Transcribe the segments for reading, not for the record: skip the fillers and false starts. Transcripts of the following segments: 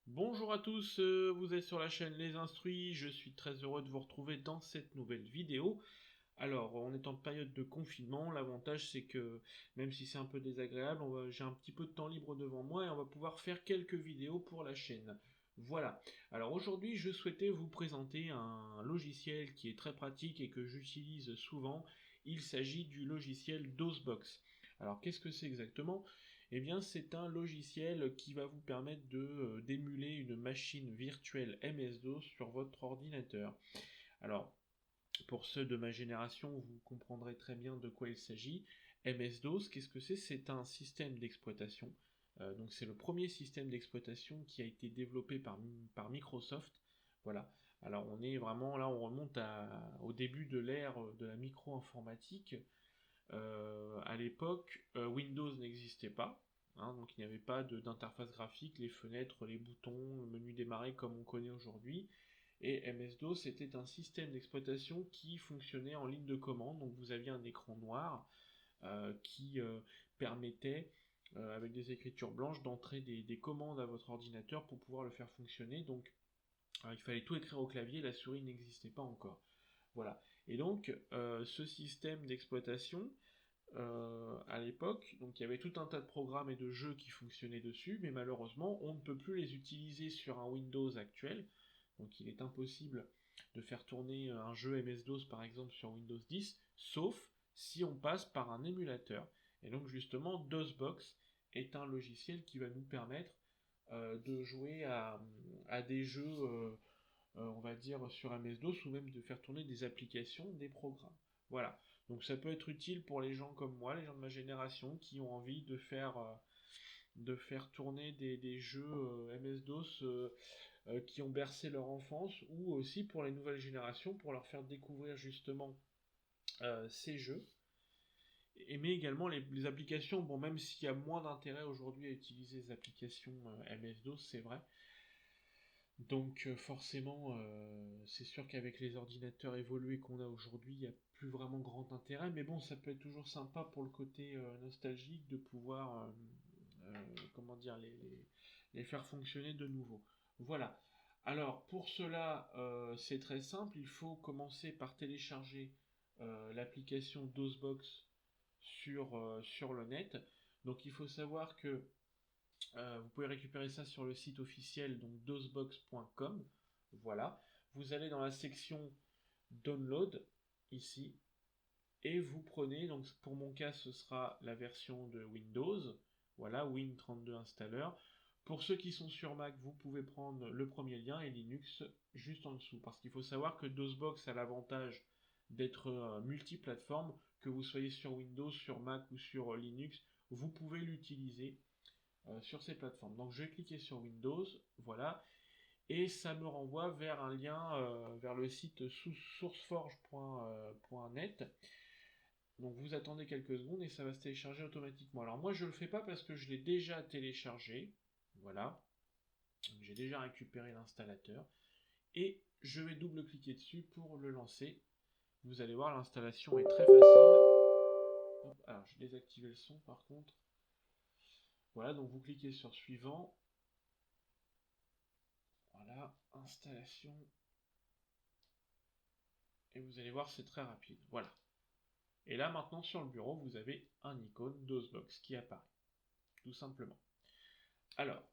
Bonjour à tous, vous êtes sur la chaîne Les Instruits, je suis très heureux de vous retrouver dans cette nouvelle vidéo. Alors, on est en période de confinement, l'avantage c'est que même si c'est un peu désagréable, j'ai un petit peu de temps libre devant moi et on va pouvoir faire quelques vidéos pour la chaîne. Voilà. Alors aujourd'hui, je souhaitais vous présenter un logiciel qui est très pratique et que j'utilise souvent. Il s'agit du logiciel DOSBox. Alors, qu'est-ce que c'est exactement? Eh bien, c'est un logiciel qui va vous permettre d'émuler une machine virtuelle MS-DOS sur votre ordinateur. Alors, pour ceux de ma génération, vous comprendrez très bien de quoi il s'agit. MS-DOS, qu'est-ce que c'est? C'est un système d'exploitation. Donc c'est le premier système d'exploitation qui a été développé par Microsoft. Voilà. Alors on est vraiment là, on remonte au début de l'ère de la micro-informatique. À l'époque, Windows n'existait pas, hein, donc il n'y avait pas d'interface graphique, les fenêtres, les boutons, le menu démarrer comme on connaît aujourd'hui. Et MS-DOS était un système d'exploitation qui fonctionnait en ligne de commande, donc vous aviez un écran noir qui permettait, avec des écritures blanches, d'entrer des commandes à votre ordinateur pour pouvoir le faire fonctionner. Donc il fallait tout écrire au clavier, la souris n'existait pas encore. Voilà. Et donc, ce système d'exploitation, à l'époque, donc il y avait tout un tas de programmes et de jeux qui fonctionnaient dessus, mais malheureusement, on ne peut plus les utiliser sur un Windows actuel. Donc il est impossible de faire tourner un jeu MS-DOS par exemple sur Windows 10, sauf si on passe par un émulateur. Et donc justement, DOSBox est un logiciel qui va nous permettre de jouer à des jeux, on va dire, sur MS-DOS ou même de faire tourner des applications, des programmes. Voilà. Donc ça peut être utile pour les gens comme moi, les gens de ma génération, qui ont envie de faire tourner des jeux MS-DOS qui ont bercé leur enfance, ou aussi pour les nouvelles générations, pour leur faire découvrir justement ces jeux. Mais également les applications, bon, même s'il y a moins d'intérêt aujourd'hui à utiliser les applications MS-DOS, c'est vrai. Donc forcément, c'est sûr qu'avec les ordinateurs évolués qu'on a aujourd'hui, il n'y a plus vraiment grand intérêt, mais bon, ça peut être toujours sympa pour le côté nostalgique de pouvoir, comment dire, les faire fonctionner de nouveau. Voilà. Alors pour cela, c'est très simple, il faut commencer par télécharger l'application DOSBox sur le net. Donc il faut savoir que vous pouvez récupérer ça sur le site officiel, donc dosbox.com. Voilà. Vous allez dans la section Download, ici, et vous prenez, donc pour mon cas, ce sera la version de Windows. Voilà, Win32 Installer. Pour ceux qui sont sur Mac, vous pouvez prendre le premier lien et Linux juste en dessous. Parce qu'il faut savoir que DOSBox a l'avantage d'être multiplateforme, que vous soyez sur Windows, sur Mac ou sur Linux, vous pouvez l'utiliser sur ces plateformes. Donc je vais cliquer sur Windows, voilà, et ça me renvoie vers un lien vers le site sourceforge.net. Donc vous attendez quelques secondes et ça va se télécharger automatiquement. Alors moi je ne le fais pas parce que je l'ai déjà téléchargé, voilà, j'ai déjà récupéré l'installateur et je vais double-cliquer dessus pour le lancer. Vous allez voir, l'installation est très facile. Hop, alors j'ai désactivé le son par contre. Voilà, donc vous cliquez sur suivant. Voilà, installation. Et vous allez voir, c'est très rapide. Voilà. Et là, maintenant, sur le bureau, vous avez un icône DOSBox qui apparaît. Tout simplement. Alors,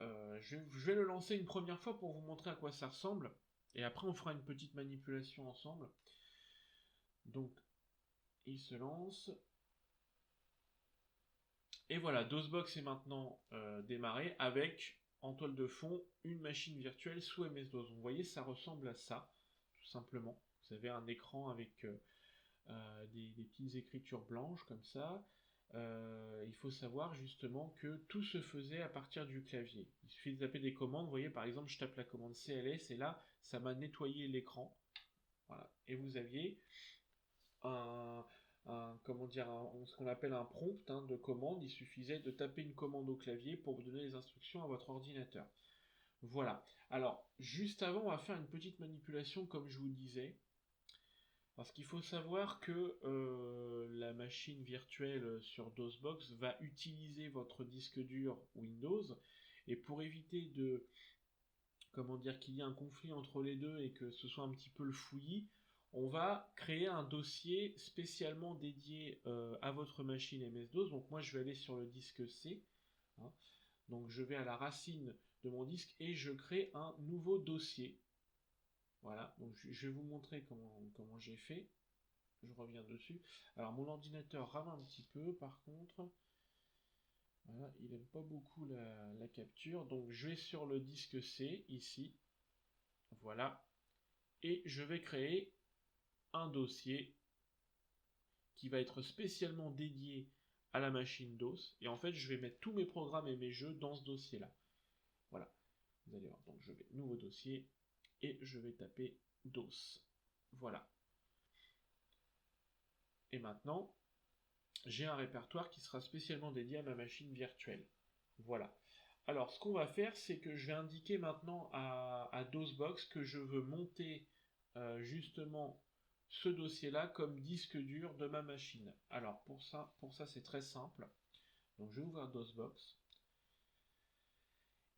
je vais le lancer une première fois pour vous montrer à quoi ça ressemble. Et après, on fera une petite manipulation ensemble. Donc, il se lance. Et voilà, DOSBox est maintenant démarré avec, en toile de fond, une machine virtuelle sous MS-DOS. Vous voyez, ça ressemble à ça, tout simplement. Vous avez un écran avec des petites écritures blanches comme ça. Il faut savoir justement que tout se faisait à partir du clavier. Il suffit de taper des commandes. Vous voyez, par exemple, je tape la commande CLS et là, ça m'a nettoyé l'écran. Voilà. Et vous aviez un, comment dire, ce qu'on appelle un prompt de commande. Il suffisait de taper une commande au clavier pour vous donner les instructions à votre ordinateur. Voilà. Alors, juste avant, on va faire une petite manipulation, comme je vous disais. Parce qu'il faut savoir que la machine virtuelle sur DOSBox va utiliser votre disque dur Windows. Et pour éviter comment dire, qu'il y ait un conflit entre les deux et que ce soit un petit peu le fouillis, on va créer un dossier spécialement dédié à votre machine MS-DOS. Donc moi je vais aller sur le disque C, hein. Donc je vais à la racine de mon disque et je crée un nouveau dossier. Voilà, donc je vais vous montrer comment j'ai fait. Je reviens dessus. Alors mon ordinateur rame un petit peu par contre. Voilà, il n'aime pas beaucoup la capture. Donc je vais sur le disque C ici. Voilà. Et je vais créer un dossier qui va être spécialement dédié à la machine DOS. Et en fait, je vais mettre tous mes programmes et mes jeux dans ce dossier-là. Voilà. Vous allez voir. Donc je vais nouveau dossier et je vais taper DOS. Voilà. Et maintenant, j'ai un répertoire qui sera spécialement dédié à ma machine virtuelle. Voilà. Alors, ce qu'on va faire, c'est que je vais indiquer maintenant à DOSBox que je veux monter justement ce dossier-là comme disque dur de ma machine. Alors, pour ça c'est très simple. Donc, je vais ouvrir DOSBox.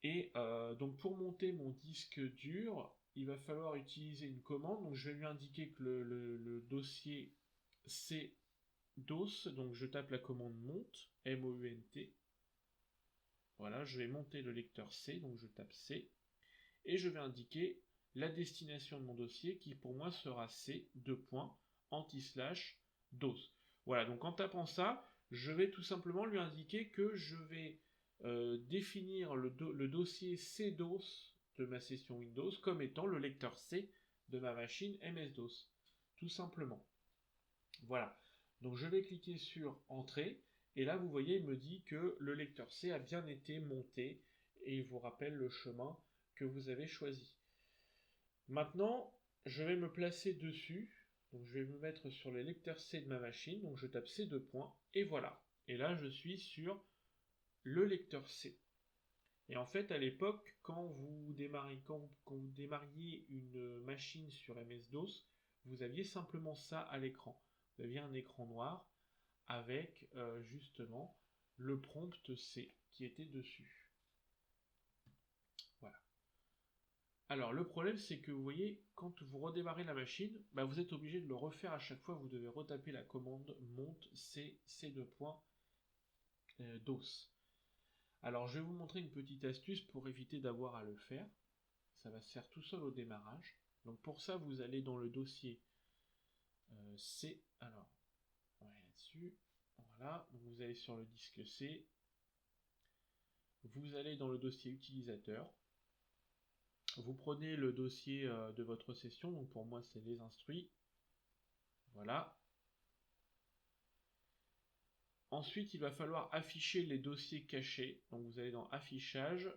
Et donc, pour monter mon disque dur, il va falloir utiliser une commande. Donc, je vais lui indiquer que le dossier c'est DOS, donc je tape la commande monte, M-O-U-N-T. Voilà, je vais monter le lecteur C, donc je tape C, et je vais indiquer la destination de mon dossier qui pour moi sera C, anti/DOS. Voilà, donc en tapant ça, je vais tout simplement lui indiquer que je vais définir le dossier CDOS de ma session Windows comme étant le lecteur C de ma machine MS-DOS, tout simplement. Voilà. Donc je vais cliquer sur Entrée, et là vous voyez, il me dit que le lecteur C a bien été monté, et il vous rappelle le chemin que vous avez choisi. Maintenant, je vais me placer dessus, donc je vais me mettre sur le lecteur C de ma machine, donc je tape C deux points, et voilà. Et là je suis sur le lecteur C. Et en fait, à l'époque, quand vous démarriez une machine sur MS-DOS, vous aviez simplement ça à l'écran. Vous aviez un écran noir avec justement le prompt C qui était dessus. Voilà. Alors le problème c'est que vous voyez, quand vous redémarrez la machine, vous êtes obligé de le refaire à chaque fois, vous devez retaper la commande monte C2.DOS. Alors je vais vous montrer une petite astuce pour éviter d'avoir à le faire. Ça va se faire tout seul au démarrage. Donc pour ça vous allez dans le dossier C. Alors on va là-dessus. Voilà, donc vous allez sur le disque C, vous allez dans le dossier utilisateur, vous prenez le dossier de votre session, donc pour moi c'est les instruits, voilà. Ensuite il va falloir afficher les dossiers cachés, donc vous allez dans affichage,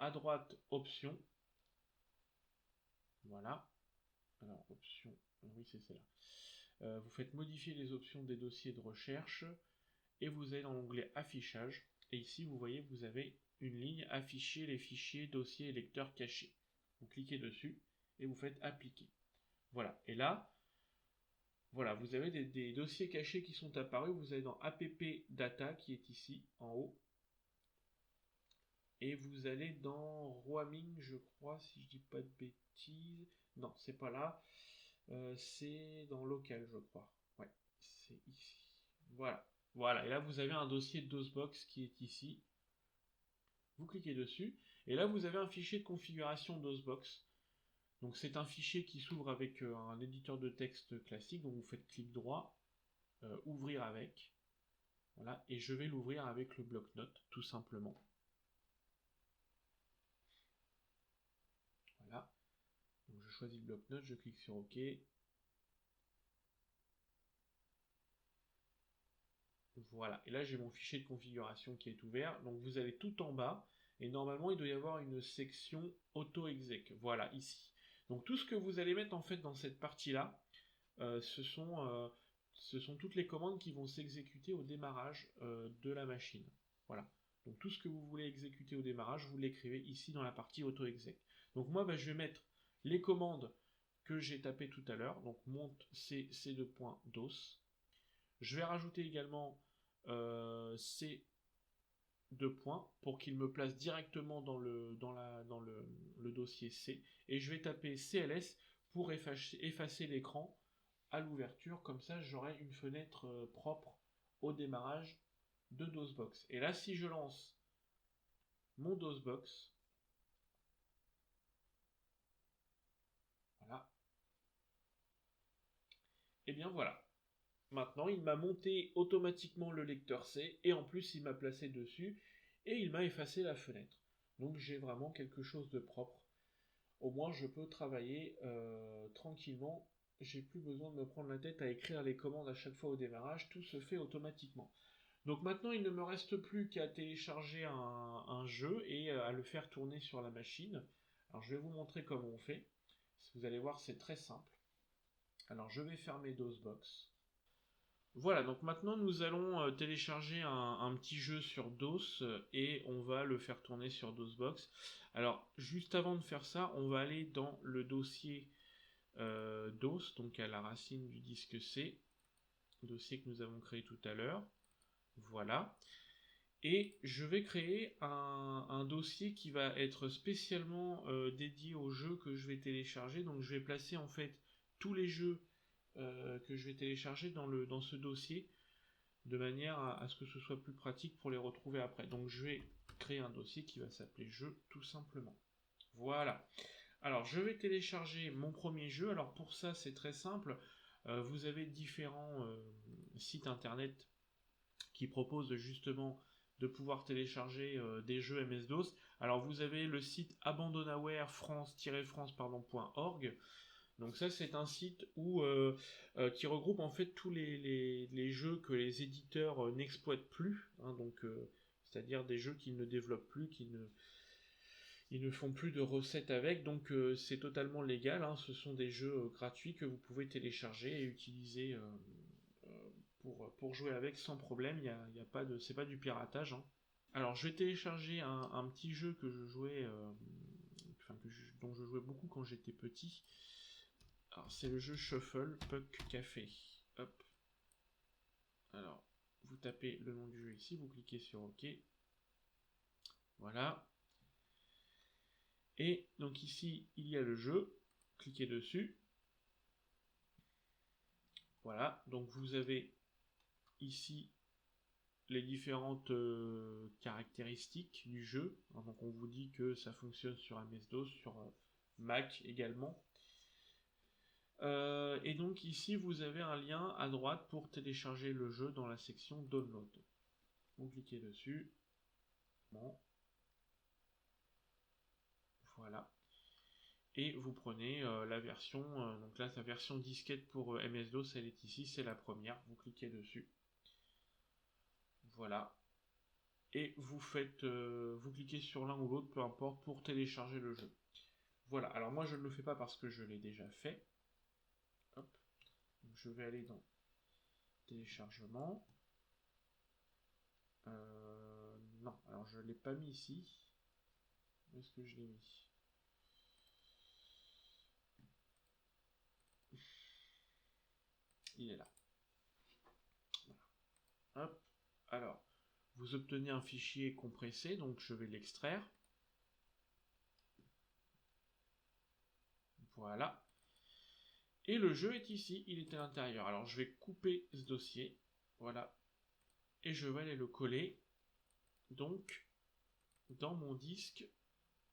à droite options, voilà, alors options, oui c'est celle-là, vous faites modifier les options des dossiers de recherche, et vous allez dans l'onglet affichage, et ici vous voyez vous avez une ligne afficher les fichiers dossiers et lecteurs cachés. Vous cliquez dessus et vous faites appliquer. Voilà, et là, voilà, vous avez des dossiers cachés qui sont apparus. Vous allez dans app data qui est ici en haut, et vous allez dans roaming, je crois, si je dis pas de bêtises. Non, c'est pas là. C'est dans local, je crois. Ouais, c'est ici. Voilà. Voilà, et là vous avez un dossier DOSBox qui est ici. Vous cliquez dessus, et là vous avez un fichier de configuration DOSBox. Donc c'est un fichier qui s'ouvre avec un éditeur de texte classique, donc vous faites clic droit, ouvrir avec, voilà, et je vais l'ouvrir avec le bloc-notes, tout simplement. Voilà, donc je choisis le bloc-notes, je clique sur OK. Voilà, et là j'ai mon fichier de configuration qui est ouvert, donc vous allez tout en bas, et normalement il doit y avoir une section auto-exec, voilà, ici. Donc tout ce que vous allez mettre en fait dans cette partie-là, ce sont toutes les commandes qui vont s'exécuter au démarrage de la machine. Voilà. Donc tout ce que vous voulez exécuter au démarrage, vous l'écrivez ici dans la partie auto-exec. Donc moi, je vais mettre les commandes que j'ai tapées tout à l'heure. Donc monte c2.dos. Je vais rajouter également c deux points pour qu'il me place directement dans le dossier C, et je vais taper CLS pour effacer l'écran à l'ouverture, comme ça j'aurai une fenêtre propre au démarrage de DOSBox. Et là, si je lance mon DOSBox, voilà, et bien voilà. Maintenant, il m'a monté automatiquement le lecteur C, et en plus il m'a placé dessus, et il m'a effacé la fenêtre. Donc j'ai vraiment quelque chose de propre. Au moins je peux travailler tranquillement, j'ai plus besoin de me prendre la tête à écrire les commandes à chaque fois au démarrage, tout se fait automatiquement. Donc maintenant il ne me reste plus qu'à télécharger un jeu et à le faire tourner sur la machine. Alors je vais vous montrer comment on fait. Vous allez voir, c'est très simple. Alors je vais fermer DOSBox. Voilà, donc maintenant nous allons télécharger un petit jeu sur DOS et on va le faire tourner sur DOSBox. Alors juste avant de faire ça, on va aller dans le dossier DOS, donc à la racine du disque C, dossier que nous avons créé tout à l'heure. Voilà. Et je vais créer un dossier qui va être spécialement dédié aux jeux que je vais télécharger. Donc je vais placer en fait tous les jeux que je vais télécharger dans ce dossier, de manière à ce que ce soit plus pratique pour les retrouver après. Donc je vais créer un dossier qui va s'appeler jeu tout simplement. Voilà. Alors je vais télécharger mon premier jeu. Alors pour ça c'est très simple. Vous avez différents sites internet qui proposent justement de pouvoir télécharger des jeux MS-DOS. Alors vous avez le site abandonware france-france.org. Donc ça c'est un site qui regroupe en fait tous les jeux que les éditeurs n'exploitent plus, hein, c'est-à-dire des jeux qu'ils ne développent plus, ils ne font plus de recettes avec, donc c'est totalement légal, hein, ce sont des jeux gratuits que vous pouvez télécharger et utiliser pour jouer avec sans problème, c'est pas du piratage, hein. Alors je vais télécharger un petit jeu que je jouais, dont je jouais beaucoup quand j'étais petit. Alors c'est le jeu Shuffle Puck Café. Hop. Alors vous tapez le nom du jeu ici, vous cliquez sur OK. Voilà. Et donc ici il y a le jeu. Cliquez dessus. Voilà. Donc vous avez ici les différentes caractéristiques du jeu. Donc on vous dit que ça fonctionne sur MS-DOS, sur Mac également. Et donc ici vous avez un lien à droite pour télécharger le jeu dans la section Download. Vous cliquez dessus. Bon. Voilà. Et vous prenez la version, donc là sa version disquette pour MS-DOS, elle est ici, c'est la première. Vous cliquez dessus. Voilà. Et vous cliquez sur l'un ou l'autre, peu importe, pour télécharger le jeu. Voilà. Alors moi je ne le fais pas parce que je l'ai déjà fait. Hop. Donc je vais aller dans téléchargement. Non, alors je ne l'ai pas mis ici. Où est-ce que je l'ai mis? Il est là. Voilà. Hop. Alors, vous obtenez un fichier compressé, donc je vais l'extraire. Voilà. Et le jeu est ici, il est à l'intérieur. Alors je vais couper ce dossier. Voilà. Et je vais aller le coller. Donc, dans mon disque,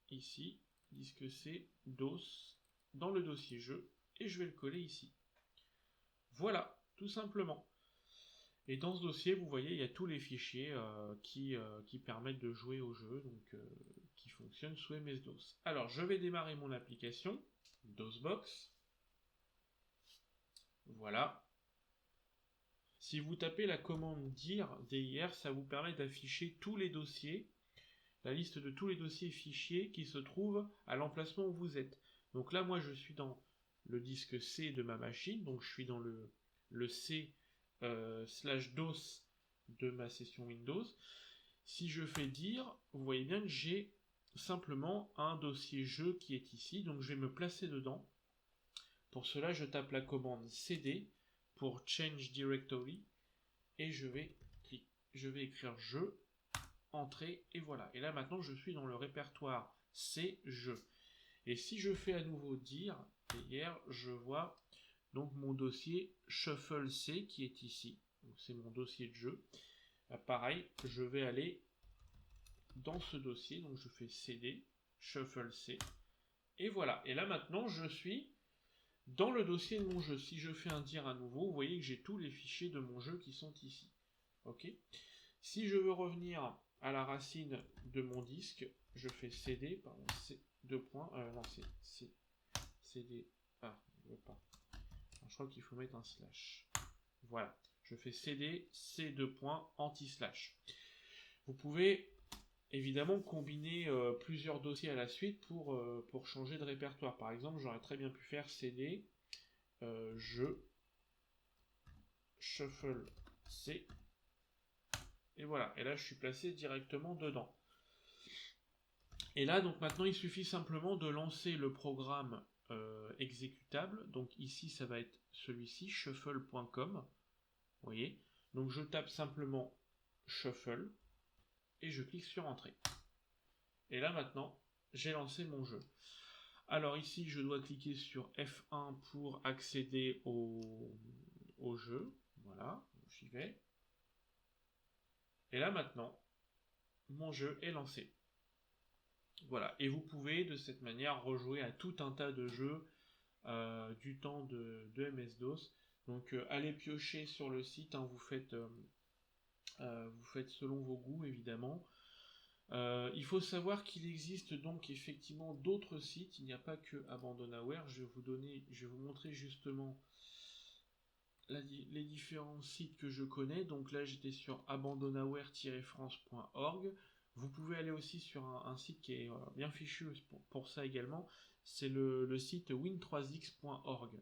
ici, disque C, DOS, dans le dossier jeu, et je vais le coller ici. Voilà, tout simplement. Et dans ce dossier, vous voyez, il y a tous les fichiers qui permettent de jouer au jeu, donc qui fonctionnent sous MS-DOS. Alors, je vais démarrer mon application, DOSBox. Voilà. Si vous tapez la commande dir, ça vous permet d'afficher tous les dossiers, la liste de tous les dossiers fichiers qui se trouvent à l'emplacement où vous êtes. Donc là, moi, je suis dans le disque C de ma machine, donc je suis dans le C /DOS de ma session Windows. Si je fais dire, vous voyez bien que j'ai simplement un dossier jeu qui est ici, donc je vais me placer dedans. Pour cela, je tape la commande cd pour change directory et je vais écrire jeu entrée, et voilà. Et là maintenant je suis dans le répertoire C, jeux. Et si je fais à nouveau dire, et hier je vois donc mon dossier Shuffle C qui est ici. Donc c'est mon dossier de jeu. Pareil, je vais aller dans ce dossier, donc je fais CD, Shuffle C, et voilà. Et là maintenant je suis dans le dossier de mon jeu. Si je fais un dire à nouveau, vous voyez que j'ai tous les fichiers de mon jeu qui sont ici. Ok. Si je veux revenir à la racine de mon disque, je fais CD, pardon, C, deux points, non, c'est CD, ah, je veux pas. Alors, je crois qu'il faut mettre un slash. Voilà, je fais CD, C deux points, anti-slash. Vous pouvez évidemment combiner plusieurs dossiers à la suite pour changer de répertoire. Par exemple, j'aurais très bien pu faire CD, jeu, shuffle C, et voilà. Et là, je suis placé directement dedans. Et là, donc maintenant, il suffit simplement de lancer le programme exécutable. Donc ici, ça va être celui-ci, shuffle.com. Vous voyez. Donc je tape simplement shuffle et je clique sur entrée. Et là maintenant, j'ai lancé mon jeu. Alors ici, je dois cliquer sur F1 pour accéder au jeu. Voilà, j'y vais. Et là maintenant, mon jeu est lancé. Voilà, et vous pouvez de cette manière rejouer à tout un tas de jeux du temps de MS-DOS. Donc allez piocher sur le site, hein, vous faites selon vos goûts évidemment. Il faut savoir qu'il existe donc effectivement d'autres sites, il n'y a pas que Abandonware. Je vais vous montrer justement les différents sites que je connais. Donc là j'étais sur abandonware-france.org. Vous pouvez aller aussi sur un site qui est bien fichu pour ça également, c'est le site win3x.org.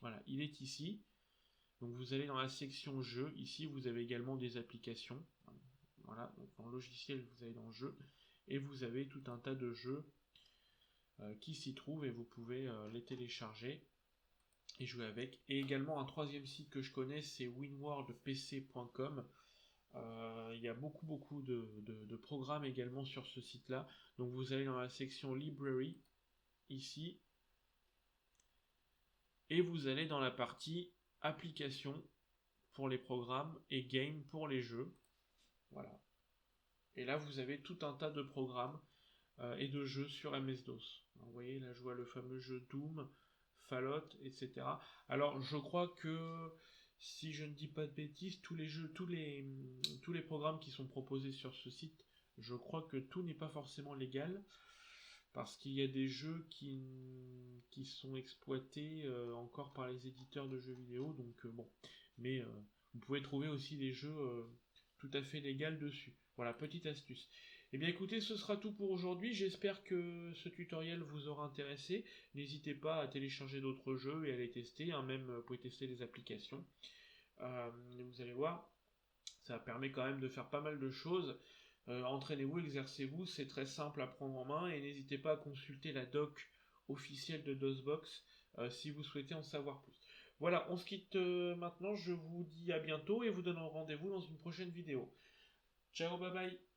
Voilà, il est ici. Donc vous allez dans la section jeux, ici vous avez également des applications. Voilà, donc dans logiciel vous allez dans jeux, et vous avez tout un tas de jeux qui s'y trouvent, et vous pouvez les télécharger et jouer avec. Et également un troisième site que je connais, c'est winworldpc.com. Il y a beaucoup de programmes également sur ce site-là. Donc vous allez dans la section Library, ici, et vous allez dans la partie Applications pour les programmes et Game pour les jeux. Voilà. Et là vous avez tout un tas de programmes et de jeux sur MS-DOS. Vous voyez, là je vois le fameux jeu Doom, Fallout, etc. Alors je crois que, si je ne dis pas de bêtises, tous les programmes qui sont proposés sur ce site, je crois que tout n'est pas forcément légal, parce qu'il y a des jeux qui sont exploités encore par les éditeurs de jeux vidéo, donc bon. Mais vous pouvez trouver aussi des jeux tout à fait légaux dessus. Voilà, petite astuce. Eh bien écoutez, ce sera tout pour aujourd'hui. J'espère que ce tutoriel vous aura intéressé. N'hésitez pas à télécharger d'autres jeux et à les tester, hein. Même vous pouvez tester les applications. Vous allez voir, ça permet quand même de faire pas mal de choses. Entraînez-vous, exercez-vous, c'est très simple à prendre en main, et n'hésitez pas à consulter la doc officielle de DOSBox si vous souhaitez en savoir plus. Voilà, on se quitte maintenant, je vous dis à bientôt et vous donne rendez-vous dans une prochaine vidéo. Ciao, bye bye.